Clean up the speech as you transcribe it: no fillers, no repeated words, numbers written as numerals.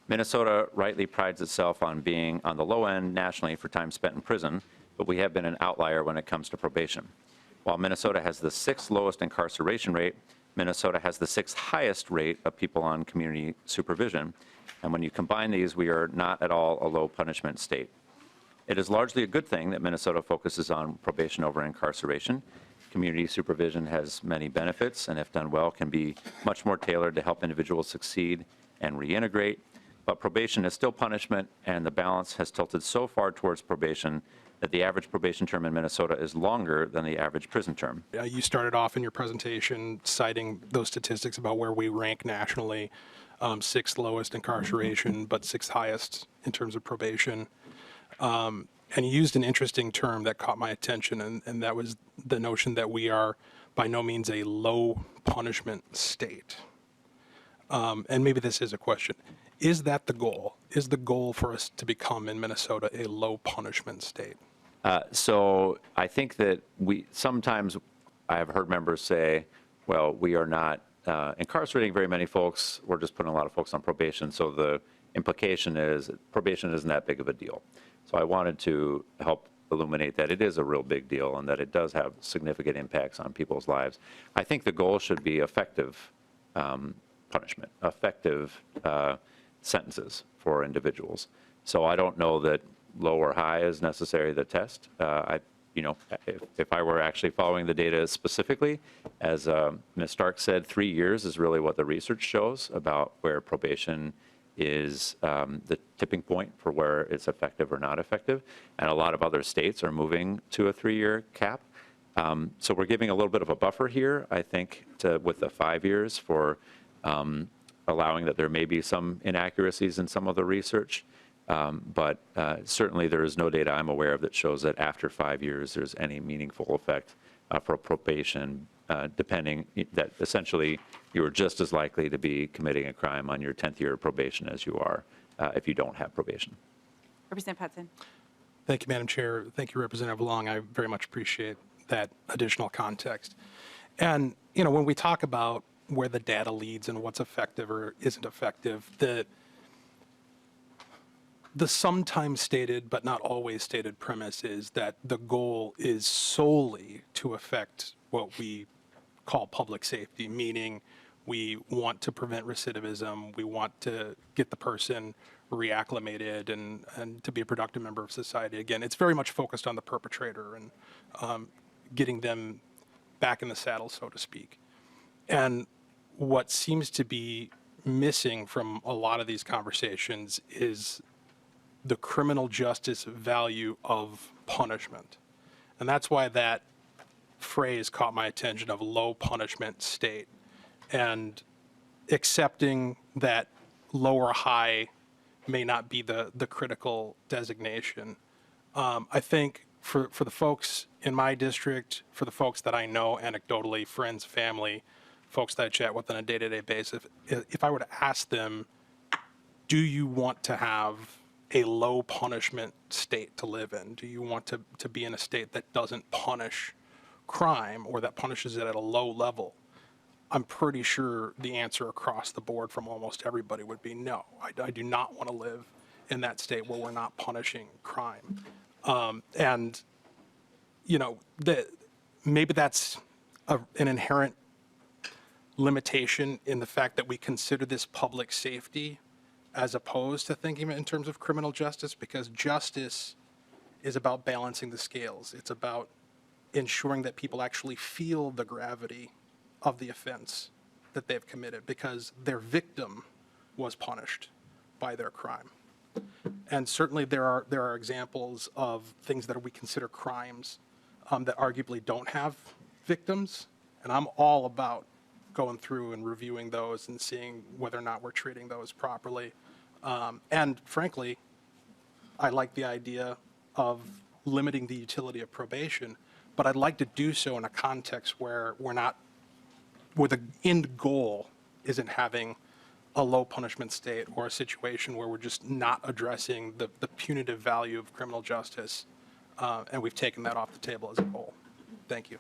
Minnesota rightly prides itself on being on the low end nationally for time spent in prison, but we have been an outlier when it comes to probation. While Minnesota has the 6th lowest incarceration rate, Minnesota has the 6th highest rate of people on community supervision. And when you combine these, we are not at all a low punishment state. It is largely a good thing that Minnesota focuses on probation over incarceration. Community supervision has many benefits, and if done well, can be much more tailored to help individuals succeed and reintegrate. But probation is still punishment, and the balance has tilted so far towards probation that the average probation term in Minnesota is longer than the average prison term. You started off in your presentation citing those statistics about where we rank nationally, 6th lowest incarceration, but 6th highest in terms of probation. And you used an interesting term that caught my attention, and that was the notion that we are by no means a low punishment state. And maybe this is a question. Is that the goal? Is the goal for us to become in Minnesota a low punishment state? So I think that sometimes I have heard members say, well, we are not incarcerating very many folks. We're just putting a lot of folks on probation. So the implication is probation isn't that big of a deal. So I wanted to help illuminate that it is a real big deal and that it does have significant impacts on people's lives. I think the goal should be effective punishment, effective sentences for individuals. So I don't know that low or high is necessarily the test. If I were actually following the data specifically, as Ms. Stark said, 3 years is really what the research shows about where probation is the tipping point for where it's effective or not effective. And a lot of other states are moving to a 3-year cap. So we're giving a little bit of a buffer here, I think, with the 5 years for allowing that there may be some inaccuracies in some of the research. But certainly there is no data I'm aware of that shows that after 5 years there's any meaningful effect for probation, depending that essentially you are just as likely to be committing a crime on your 10th year of probation as you are if you don't have probation. Representative Hudson. Thank you, Madam Chair. Thank you, Representative Long. I very much appreciate that additional context. And, when we talk about where the data leads and what's effective or isn't effective, the sometimes stated but not always stated premise is that the goal is solely to affect what we call public safety, meaning we want to prevent recidivism, we want to get the person reacclimated and to be a productive member of society. Again, it's very much focused on the perpetrator and getting them back in the saddle, so to speak. And what seems to be missing from a lot of these conversations is the criminal justice value of punishment. And that's why that phrase caught my attention of low punishment state, and accepting that low or high may not be the critical designation. I think for the folks in my district, for the folks that I know anecdotally, friends, family, folks that I chat with on a day-to-day basis, if I were to ask them, do you want to have a low punishment state to live in? Do you want to be in a state that doesn't punish crime or that punishes it at a low level? I'm pretty sure the answer across the board from almost everybody would be no. I do not want to live in that state where we're not punishing crime. Maybe that's an inherent limitation in the fact that we consider this public safety as opposed to thinking in terms of criminal justice, because justice is about balancing the scales. It's about ensuring that people actually feel the gravity of the offense that they've committed because their victim was punished by their crime. And certainly there are examples of things that we consider crimes that arguably don't have victims, and I'm all about going through and reviewing those and seeing whether or not we're treating those properly. And frankly, I like the idea of limiting the utility of probation, but I'd like to do so in a context where where the end goal isn't having a low punishment state or a situation where we're just not addressing the punitive value of criminal justice, and we've taken that off the table as a whole. Thank you.